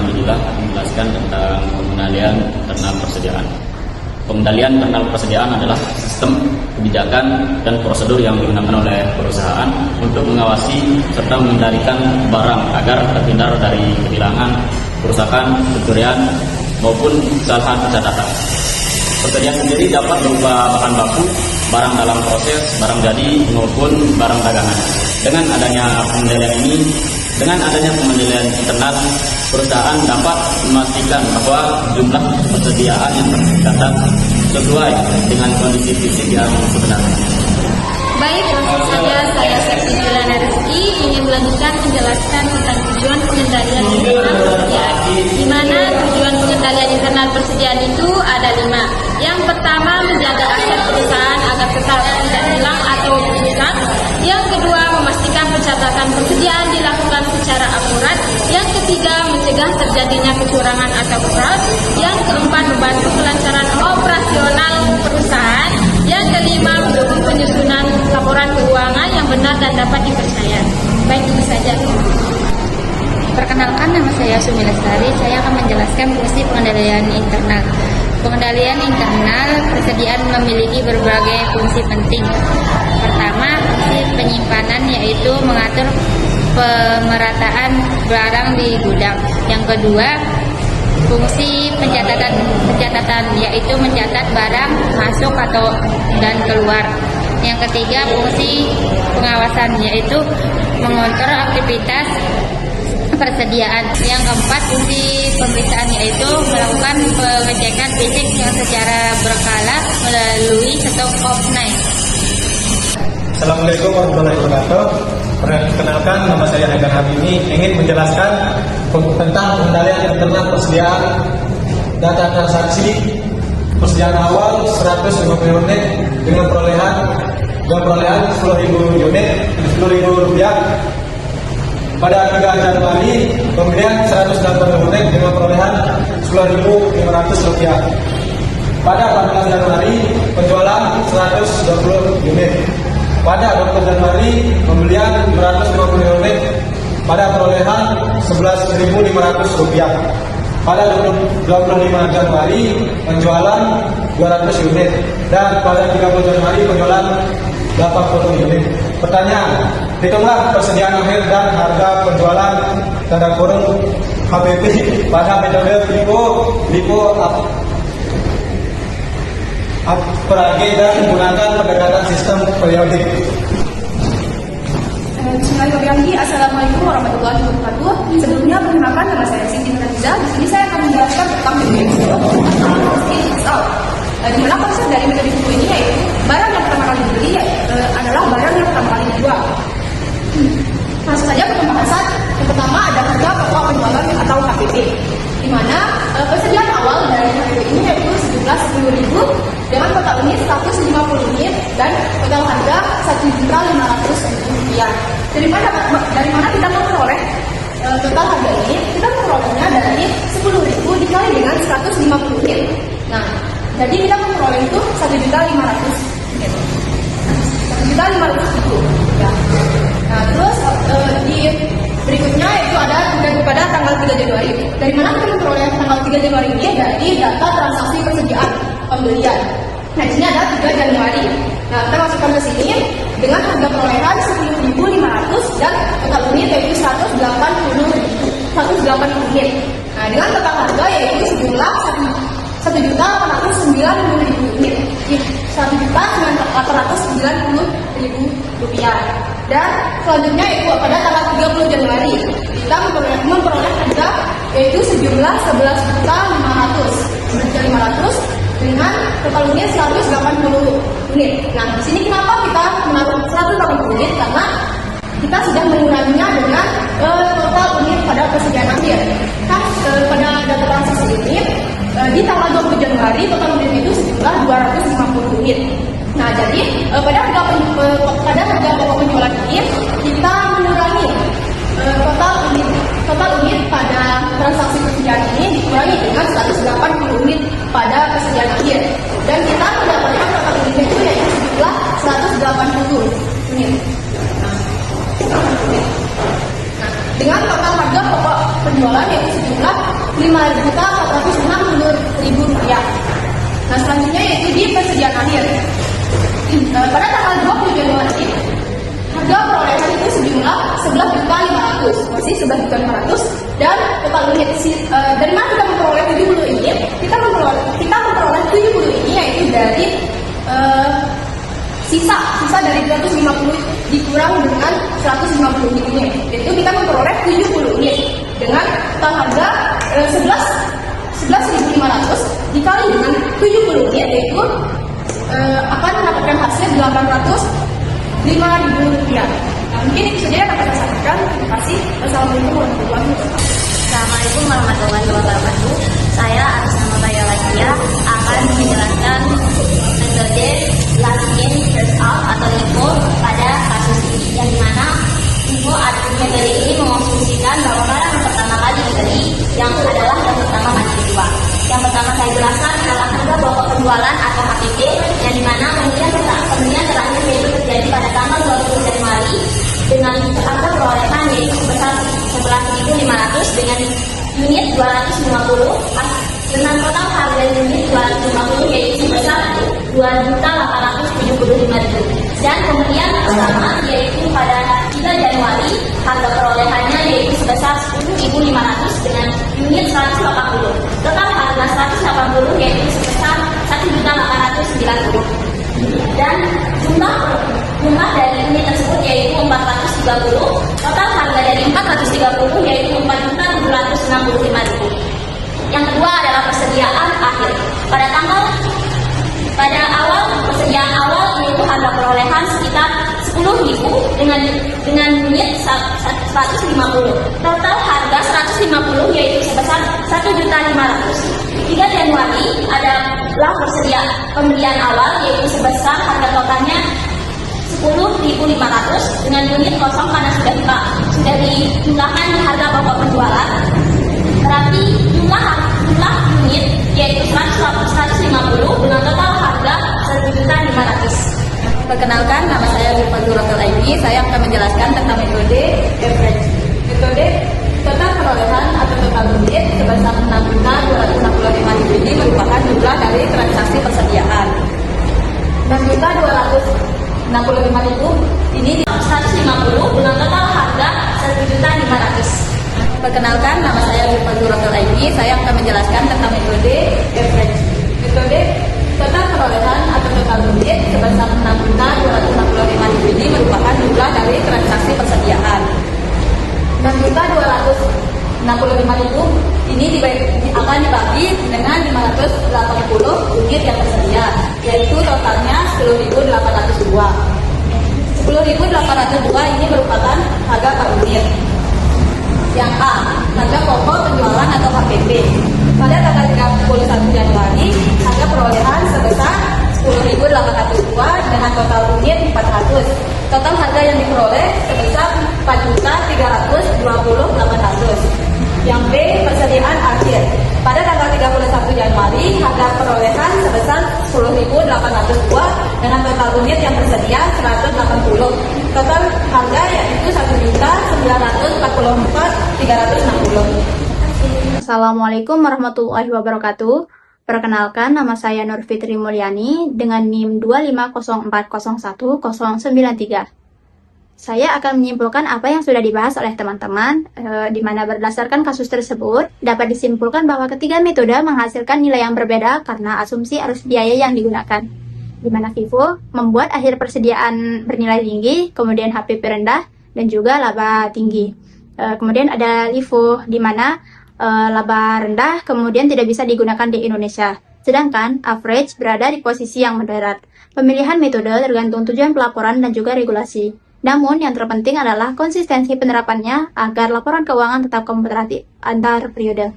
alhamdulillah menjelaskan tentang pengendalian internal persediaan. Pengendalian internal persediaan adalah sistem kebijakan dan prosedur yang digunakan oleh perusahaan untuk mengawasi serta mengendalikan barang agar terhindar dari kehilangan, kerusakan, pencurian maupun kesalahan pencatatan. Persediaan sendiri dapat berupa bahan baku, barang dalam proses, barang jadi maupun barang dagangan. Dengan adanya pengendalian internal, perusahaan dapat memastikan bahwa jumlah persediaan yang tercatat sesuai dengan kondisi fisik yang sebenarnya. Baik, langsung saja saya Septi Juliana Rizky ingin melanjutkan menjelaskan tentang tujuan pengendalian internal persediaan. Di mana tujuan pengendalian internal persediaan itu ada 5. Yang pertama, menjaga aset perusahaan agar tetap tidak hilang atau rusak. Yang kedua, memastikan pencatatan persediaan dilakukan secara akurat. Yang ketiga, mencegah terjadinya kecurangan atau fraud. Yang keempat, membantu kelancaran operasional perusahaan. Yang kelima, mendukung penyusunan laporan keuangan yang benar dan dapat dipercaya. Baik, itu saja. Perkenalkan, nama saya Sumi Lestari. Saya akan menjelaskan fungsi pengendalian internal. Pengendalian internal persediaan memiliki berbagai fungsi penting. Pertama, fungsi penyimpanan, yaitu mengatur pemerataan barang di gudang. Yang kedua, fungsi pencatatan, yaitu mencatat barang masuk dan keluar. Yang ketiga, fungsi pengawasan, yaitu mengontrol aktivitas persediaan. Yang keempat, fungsi pemeriksaan, yaitu melakukan pengecekan fisik yang secara berkala melalui stok offline. Assalamualaikum warahmatullahi wabarakatuh. Perkenalkan, nama saya Haidar Habibie, ingin menjelaskan tentang pengendalian internal persediaan data transaksi persediaan awal 150 unit dengan perolehan 10.000 unit, 10.000 rupiah. Pada 3 Januari, pembelian 180 unit dengan perolehan 10.500 rupiah. Pada 14 Januari, penjualan 120 unit. Pada 20 Januari, pembelian 250 unit pada perolehan 11.500 rupiah. Pada 25 Januari, penjualan 200 unit. Dan pada 30 Januari, penjualan 80 unit. Pertanyaan, hitunglah persediaan akhir dan harga penjualan tanda kurung HPP pada metode LIFO per AG dan menggunakan pendekatan sistem periodik. Bismillahirrahmanirrahim. Assalamualaikum warahmatullahi wabarakatuh. Sebelumnya perkenalkan, nama saya Siti Nurhaliza. Di sini saya akan menjelaskan tentang di mana konsep dari metode FIFO ini yaitu barang yang pertama kali dibeli adalah barang yang pertama kali dijual. Langsung saja perkembangan saat yang pertama ada harga pokok penjualan atau HPP, di mana persediaan awal dari HPP ini yaitu sejumlah 10.000 dengan total unit 150 unit dan total harga 1.500.000 rupiah. Dari mana kita memperoleh total harga ini? Kita memperolehnya dari 10.000 dikali dengan 150 unit. Nah, jadi kita memperoleh itu 1.500.000 unit. 1.500.000 ya. Nah, terus di berikutnya yaitu ada pada tanggal 3 Januari. Dari mana kita memperoleh tanggal 3 Januari ini? Dari data transaksi persediaan pembelian. Nah, di sini ada 3 Januari. Nah, kita masukkan ke sini dengan harga perolehan 10.500 dan total unit yaitu 180 unit. Nah, dengan total harga yaitu sejumlah 1.890.000 unit. 1.890.000 rupiah. Dan selanjutnya yaitu pada tanggal 30 Januari kita memperoleh harga yaitu sejumlah 11.500 dengan total unit 180 unit. Nah, di sini kenapa kita menaruh 180 unit? Karena kita sudah menguranginya dengan total unit pada persediaan akhir. Kan pada data transaksi ini di tanggal 20 Januari total unit itu sejumlah 250 unit. Nah, jadi pada harga pokok penjualan ini kita mengurangi total unit pada transaksi persediaan ini dikurangi dengan 180 unit pada persediaan akhir, dan kita mendapatkan total unit itu yaitu sejumlah 180 unit. Nah, dengan total harga pokok penjualan yaitu sejumlah Rp5.460.000. Nah, selanjutnya yaitu di persediaan akhir. Pada tanggal 20 Januari, harga perolehan itu sejumlah 11.500.000, masih 11.500.000, dan total unit dari mana kita memperoleh 70 ini? Kita memperoleh 70 ini yaitu dari sisa dari 250 dikurang dengan 150 unit, yaitu kita memperoleh 70 unit dengan total harga 11.500 dikali dengan 70 unit, yaitu akan mendapatkan hasil Rp805.000. Nah, mungkin itu saja yang dapat saya sampaikan. Terima kasih. Wassalamualaikum warahmatullahi wabarakatuh. Assalamualaikum warahmatullahi wabarakatuh. Saya atas nama saya Lakia akan menjelaskan metode last in first out atau LIFO pada kasus ini, yang dimana LIFO metode ini mengasumsikan bahwa barang yang pertama kali dibeli yang adalah yang pertama kali dijual. Yang pertama saya jelaskan adalah harga pokok penjualan atau HPP, yang dimana pembelian terakhir yaitu terjadi pada tanggal 20 Januari dengan harga perolehan yaitu sebesar 11.500 dengan unit 250, dengan total harga unit 250 yaitu sebesar 2.875.000. Dan pembelian pertama yaitu pada 3 Januari, harga perolehannya yaitu sebesar 10.500 dengan unit 180. Total harga 180 yaitu sebesar 1.890. Dan jumlah dari unit tersebut yaitu 430. Total harga dari 430 yaitu 4.765.000. Yang kedua adalah persediaan akhir. Pada awal persediaan awal yaitu harga perolehan sekitar 10.000 dengan unit 150. Total harga 150 yaitu sebesar 1.500.000. 3 Januari adalah pembelian awal yaitu sebesar harga totalnya 10.500 dengan unit kosong karena sudah dijumlahkan harga pokok penjualan. Berarti jumlah unit yaitu 150 dengan total harga 1.500.000. Perkenalkan, nama saya Nurfatul.id. Saya akan menjelaskan tentang metode average. Metode total perolehan atau total unit sebesar 6.265.000 ini merupakan jumlah dari transaksi persediaan. 6.265.000 ini 150 dengan total harga 1.500.000. Perkenalkan, nama saya Nurfatul.id. Saya akan menjelaskan tentang metode average. Metode total perolehan atau total unit sebesar 6.265.000 ini merupakan jumlah dari transaksi persediaan. 6.265.000 ini akan dibagi dengan 580 unit yang tersedia, yaitu totalnya 10.802. 10.802 ini merupakan harga per unit. Yang A, harga pokok penjualan atau HPP. Pada tanggal 31 Januari, harga perolehan sebesar 10.802 dengan total unit 400. Total harga yang diperoleh sebesar 4.320.800. Yang B, persediaan akhir. Pada tanggal 31 Januari, harga perolehan sebesar 10.802 dengan total unit yang tersedia 180. Total harga yaitu 1.944.360. Assalamualaikum warahmatullahi wabarakatuh. Perkenalkan, nama saya Nur Fitri Mulyani dengan NIM 250401093. Saya akan menyimpulkan apa yang sudah dibahas oleh teman-teman, di mana berdasarkan kasus tersebut dapat disimpulkan bahwa ketiga metode menghasilkan nilai yang berbeda karena asumsi arus biaya yang digunakan. Di mana FIFO membuat akhir persediaan bernilai tinggi, kemudian HPP rendah, dan juga laba tinggi. Kemudian ada LIFO, di mana laba rendah kemudian tidak bisa digunakan di Indonesia. Sedangkan average berada di posisi yang moderat. Pemilihan metode tergantung tujuan pelaporan dan juga regulasi. Namun yang terpenting adalah konsistensi penerapannya agar laporan keuangan tetap kompetitif antar periode.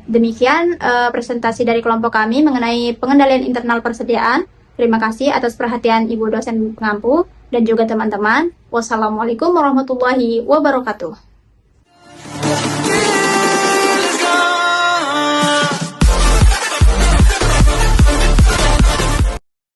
Demikian presentasi dari kelompok kami mengenai pengendalian internal persediaan. Terima kasih atas perhatian Ibu dosen pengampu dan juga teman-teman. Wassalamualaikum warahmatullahi wabarakatuh.